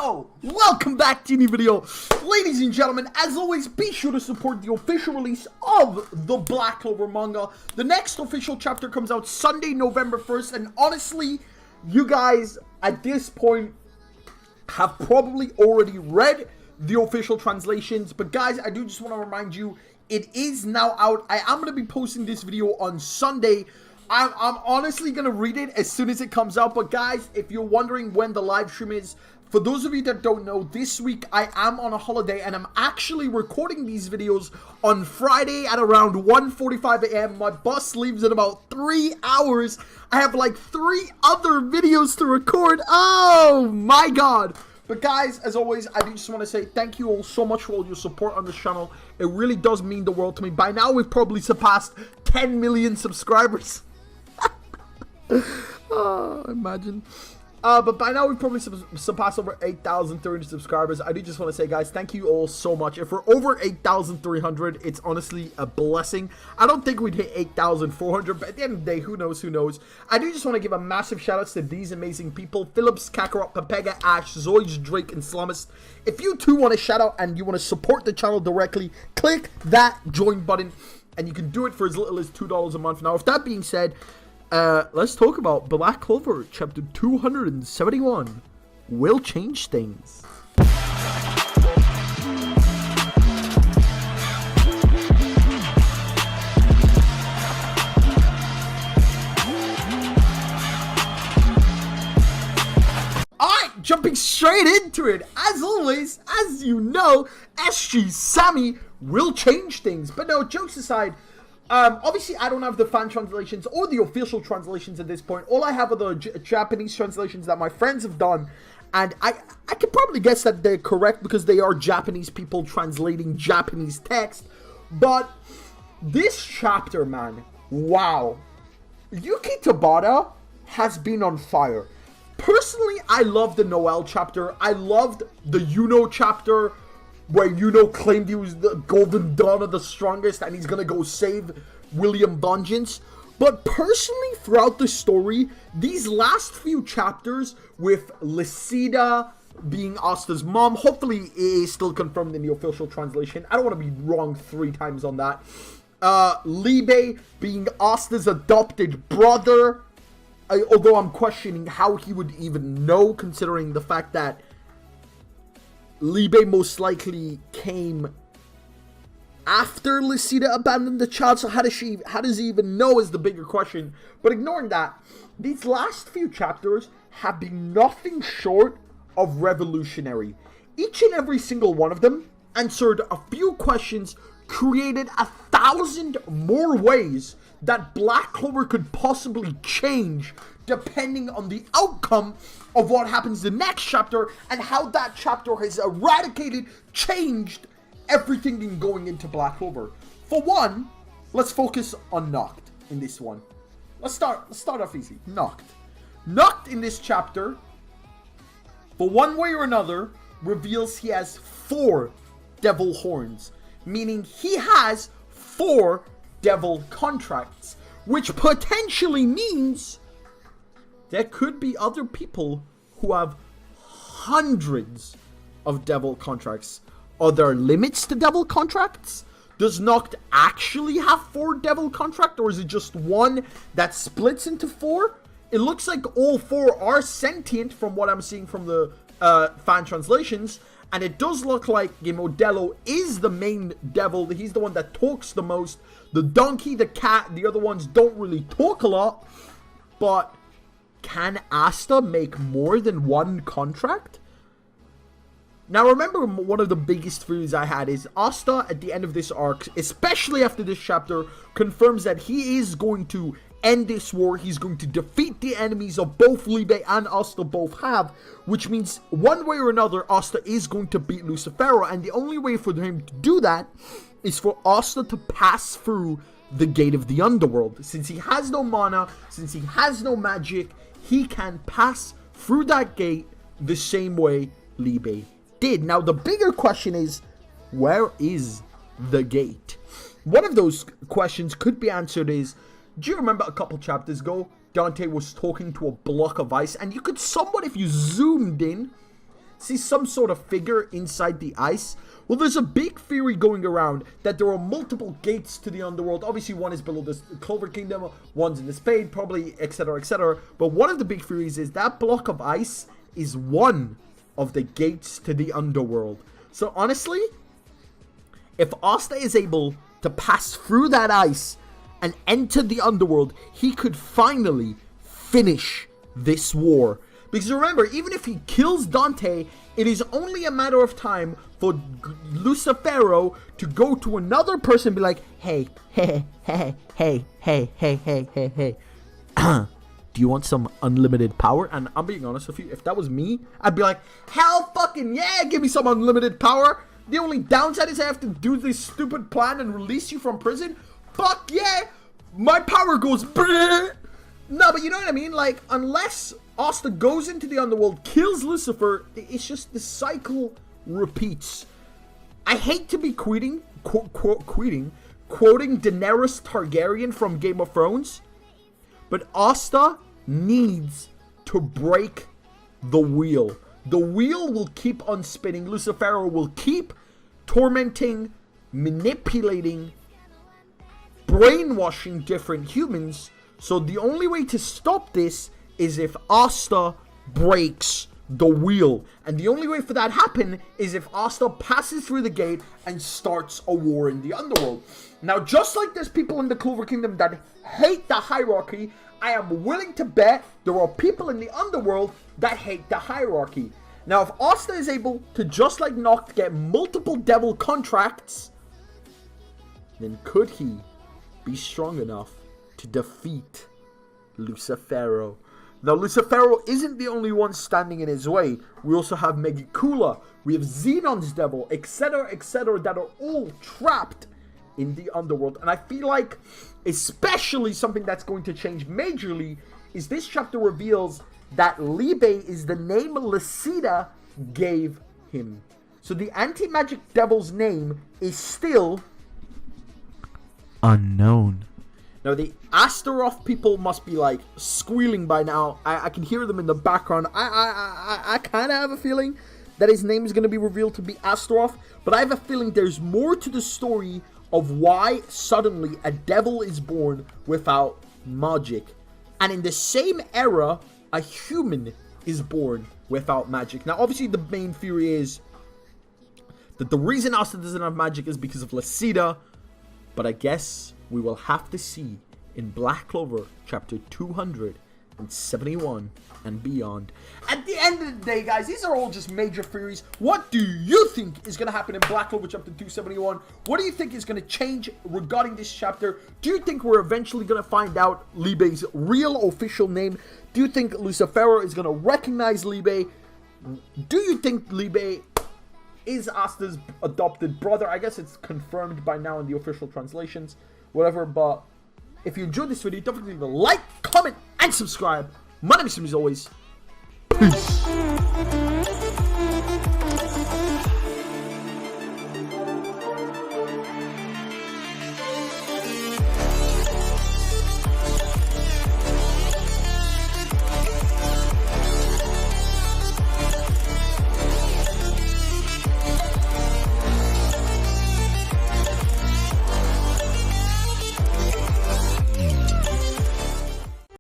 Yo, welcome back to a new video. Ladies and gentlemen, as always, be sure to support the official release of the Black Clover manga. The next official chapter comes out Sunday, November 1st, and honestly, you guys at this point have probably already read the official translations, but guys, I do just want to remind you, it is now out. I am going to be posting this video on Sunday. I'm honestly going to read it as soon as it comes out. But guys, if you're wondering when the live stream is, for those of you that don't know, this week I am on a holiday and I'm actually recording these videos on Friday at around 1:45 a.m. My bus leaves in about 3 hours. I have like 3 other videos to record. Oh my god. But guys, as always, I do just want to say thank you all so much for all your support on this channel. It really does mean the world to me. By now, we've probably surpassed 10 million subscribers. Oh, imagine. But by now we've probably surpassed over 8,300 subscribers. I do just want to say, guys, thank you all so much. If we're over 8,300, it's honestly a blessing. I don't think we'd hit 8,400, but at the end of the day, who knows, who knows. I do just want to give a massive shout out to these amazing people: Phillips, Kakarot, Pepega, Ash, Zoids, Drake, and Slamist. If you too want to shout out and you want to support the channel directly, click that join button, and you can do it for as little as $2 a month. Now, with that being said, let's talk about Black Clover chapter 271. Will change things. Alright, jumping straight into it. As always, as you know, SGSAMI will change things. But no, jokes aside, obviously I don't have the fan translations or the official translations at this point. All I have are the Japanese translations that my friends have done, and I can probably guess that they're correct because they are Japanese people translating Japanese text. But this chapter, man, wow, Yuki Tabata has been on fire. Personally, I loved the Noel chapter. I loved the Yuno chapter, where Yuno claimed he was the Golden Dawn of the Strongest and he's gonna go save William Bungeance. But personally, throughout the story, these last few chapters with Lucida being Asta's mom, hopefully it is still confirmed in the official translation. I don't want to be wrong 3 times on that. Liebe being Asta's adopted brother, although I'm questioning how he would even know, considering the fact that Liebe most likely came after Lucida abandoned the child, so how does he even know is the bigger question. But ignoring that, these last few chapters have been nothing short of revolutionary. Each and every single one of them answered a few questions, created 1,000 more ways that Black Clover could possibly change depending on the outcome of what happens the next chapter, and how that chapter has eradicated, changed everything in going into Black Clover. For one, let's focus on NACHT in this one. Let's start off easy. NACHT in this chapter, for one way or another, reveals he has 4 devil horns, meaning he has 4 devil contracts, which potentially means there could be other people who have hundreds of devil contracts. Are there limits to devil contracts? Does NACHT actually have 4 devil contracts, or is it just one that splits into 4? It looks like all 4 are sentient from what I'm seeing from the fan translations, and it does look like Modelo is the main devil. He's the one that talks the most. The donkey, the cat, the other ones don't really talk a lot. But can Asta make more than 1 contract? Now remember, one of the biggest fears I had is Asta at the end of this arc, especially after this chapter, confirms that he is going to end this war. He's going to defeat the enemies of both Liebe and Asta both have, which means one way or another Asta is going to beat Lucifero, and the only way for him to do that is for Asta to pass through the gate of the underworld. Since he has no mana, since he has no magic, he can pass through that gate the same way Liebe did. Now the bigger question is, where is the gate? One of those questions could be answered is, do you remember a couple chapters ago, Dante was talking to a block of ice, and you could somewhat, if you zoomed in, see some sort of figure inside the ice. Well, there's a big theory going around that there are multiple gates to the underworld. Obviously, one is below the Clover Kingdom, one's in the Spade, probably, etc., etc. But one of the big theories is that block of ice is one of the gates to the underworld. So honestly, if Asta is able to pass through that ice and enter the underworld, he could finally finish this war. Because remember, even if he kills Dante, it is only a matter of time for Lucifero to go to another person and be like, hey, hey, hey, hey, hey, hey, hey, hey, hey. Do you want some unlimited power? And I'm being honest with you, if that was me, I'd be like, hell fucking yeah, give me some unlimited power. The only downside is I have to do this stupid plan and release you from prison. Fuck yeah, my power goes brrr. No, but you know what I mean? Like, unless Asta goes into the underworld, kills Lucifer, it's just the cycle repeats. I hate to be quoting Daenerys Targaryen from Game of Thrones, but Asta needs to break the wheel. The wheel will keep on spinning. Lucifero will keep tormenting, manipulating, brainwashing different humans. So the only way to stop this is if Asta breaks the wheel. And the only way for that to happen is if Asta passes through the gate and starts a war in the underworld. Now, just like there's people in the Clover Kingdom that hate the hierarchy, I am willing to bet there are people in the underworld that hate the hierarchy. Now, if Asta is able to, just like NACHT, get multiple devil contracts, then could he be strong enough to defeat Lucifero? Now, Lucifero isn't the only one standing in his way. We also have Megicula, we have Xenon's devil, etc., etc., that are all trapped in the underworld. And I feel like, especially something that's going to change majorly, is this chapter reveals that Liebe is the name Lucida gave him. So the anti-magic devil's name is still unknown. Now, the Astaroth people must be, like, squealing by now. I can hear them in the background. I kind of have a feeling that his name is going to be revealed to be Astaroth. But I have a feeling there's more to the story of why suddenly a devil is born without magic. And in the same era, a human is born without magic. Now, obviously, the main theory is that the reason Asta doesn't have magic is because of Lucida. But I guess we will have to see in Black Clover chapter 271 and beyond. At the end of the day, guys, these are all just major theories. What do you think is going to happen in Black Clover chapter 271? What do you think is going to change regarding this chapter? Do you think we're eventually going to find out Liebe's real official name? Do you think Lucifero is going to recognize Liebe? Do you think Liebe is Asta's adopted brother? I guess it's confirmed by now in the official translations. Whatever, but if you enjoyed this video, don't forget to leave a like, comment, and subscribe. My name is Sim, as always. Peace.